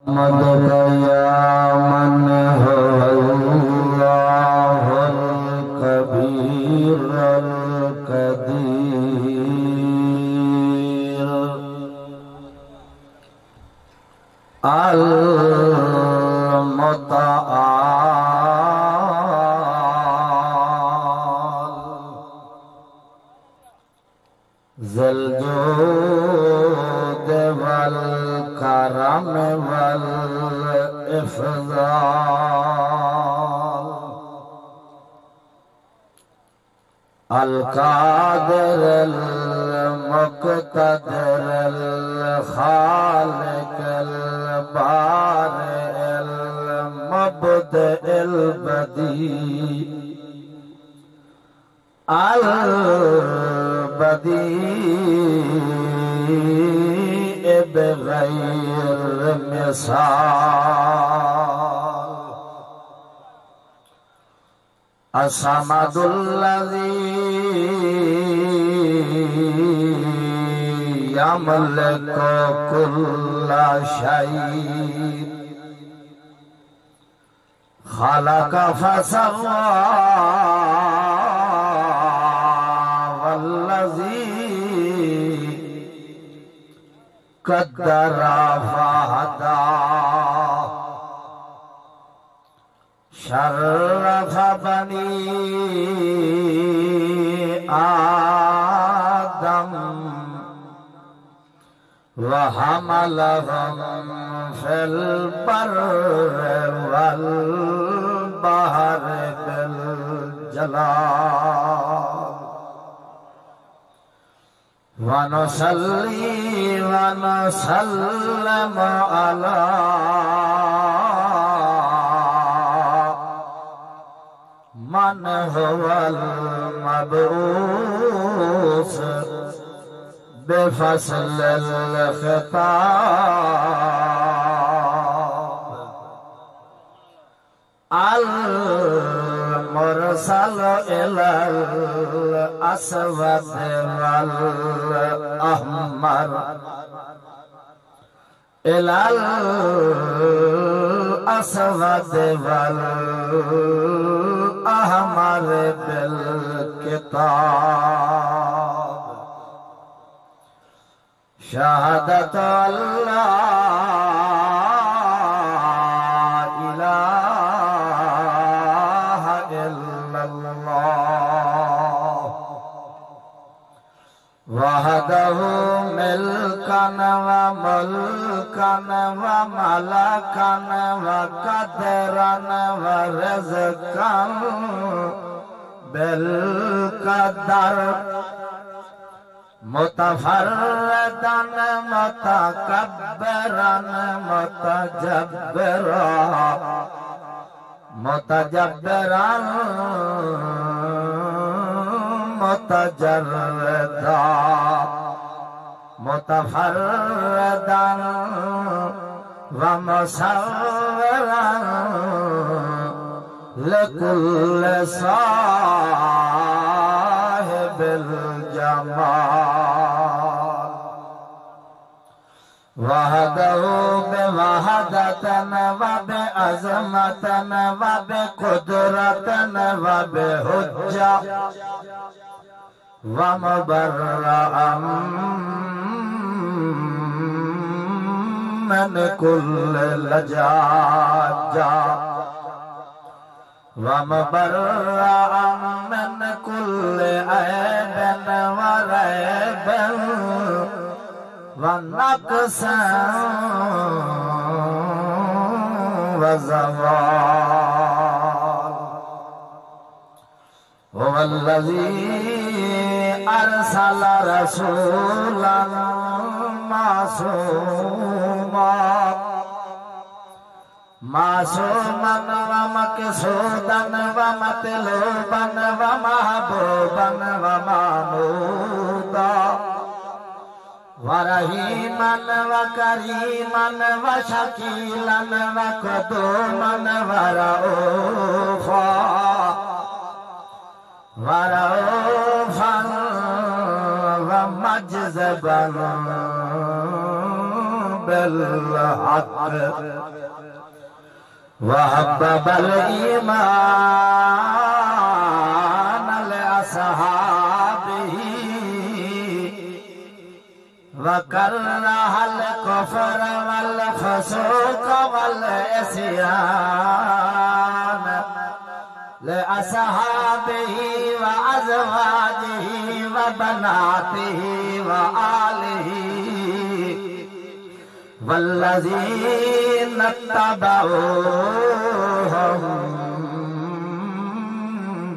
مدد يا من هو الله الكبير القدير المتعال ذو الجود والكرم والإفضال القادر المقتدر الخالق البارئ المبدئ البديع البديع بغير مثال الصمد الذي يملك كل شيء خلق فسوى والذي قدر فهدى شرف بني آدم وحملهم في البر والبحر بالجلال ونصلي ونسلم على من هو المبعوث بفصل الخطاب المرسل إلى الأسود والأحمر إلى الأسود والأحمر بالكتاب شهادة أن لا إله إلا الله وحده ملكا وملكا وملكا وقدرا ورزقا بالقدر متفردا متكبرا متجبرا متجبرا متجردا متفردا ومصورا لكل صاحب الجمال وحده بوحدة وبعظمة وبقدرة وبحجة ومبرأ من كل لجاجة ومبرأ من كل عيب وريب ونقص وزوال هو الذي أرسل رسولا معصوما ومقصودا ومطلوبا ومحبوبا ومحمودا ورحيما وكريما وشكيلا وقدوما ورؤوفا ومجذبا بالحق وحبب الإيمان لأصحابه وكره الكفر والفسوق والعصيان لأصحابه وأزواجه وبناته وآله والذين اتبعوهم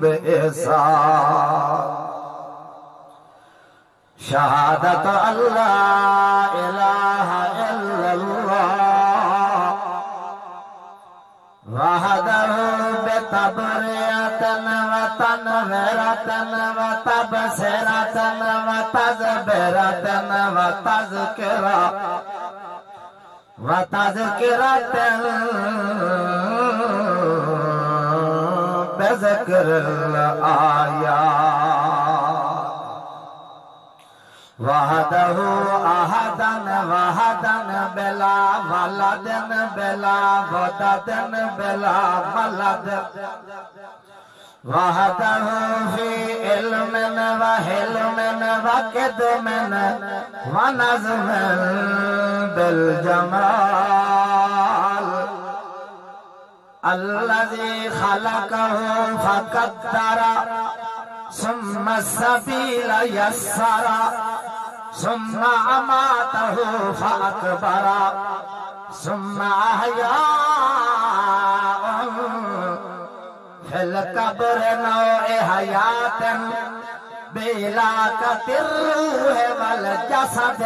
بإحسان شهادة أن لا إله إلا الله وحده بتبرئة وتنويرة وتبصرة وتذكرة بذكر الآيات وحده أحدا بلا ولد بلا ودد بلا ولد وحده في علم وحلم وقدم ونظم بالجمال الذي خلقه فقدر ثم السبيل يسر ثم أماته فأكبر ثم أحياه في القبر نوع حياة بعلاقة الروح والجسد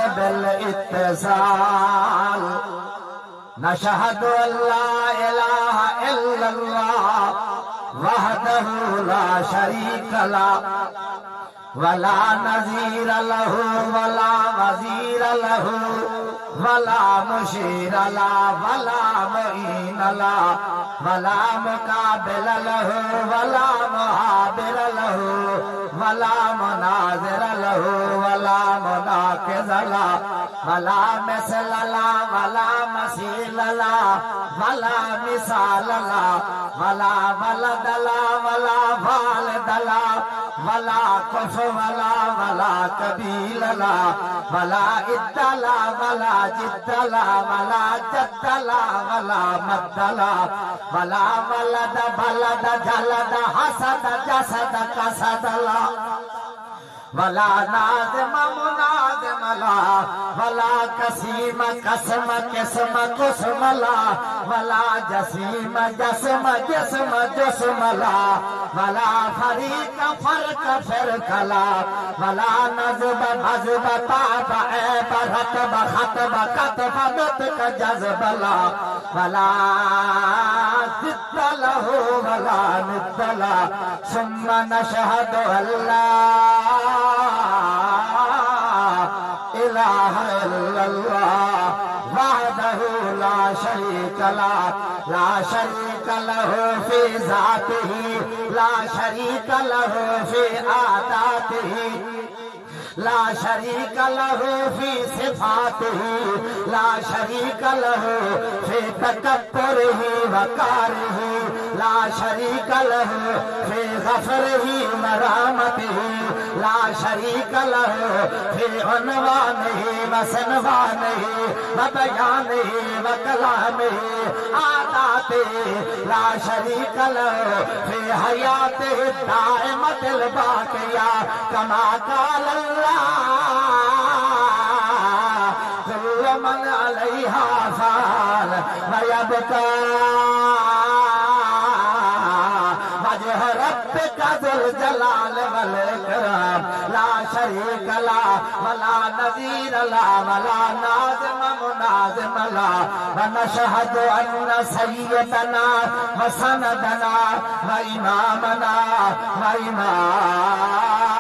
بالاتصال نشهد أن لا إله إلا الله وحده لا شريك له ولا نظير له ولا وزير له ولا مشير له ولا معين له ولا مقابل له ولا محابر له ولا مناظر له ولا مناقض له ولا مثل له ولا مثيل له ولا مثال له ولا ولد له ولا والد له ولا كفو ولا قبيل لا ولا إد لا ولا جد لا ولا جد لا ولا مد لا ولا ولد بلد جلد حسد جسد كسد لا ولا ناظم مناظم لا ولا قسيم قسم قسم قسم لا ولا جسيم جسم جسم جسم لا ولا فريق فرق فرق لا ولا نزب حزب طاب عيب رتب خطب كتف نطق جذب لا ولا ضد له ولا ند لا ثم نشهد أن لا إله إلا الله وحده لا شريك له لا شريك له في ذاته لا شريك له في عاداته لا شريك له في صفاته لا شريك له في تكبره وقاره لا شريك له في غفره ورحمته لا شريك له في عنوانه وسنوانه وبيانه وكلامه عاداته لا شريك له في حياته الدائمة الباقية كما قال الله كل من عليها فان ويبقى وجه ربك ذو الجلال والإكرام لا شريك له ولا نظير له ولا ناظم مناظم له ونشهد أن سيدنا وسندنا وإمامنا وإمام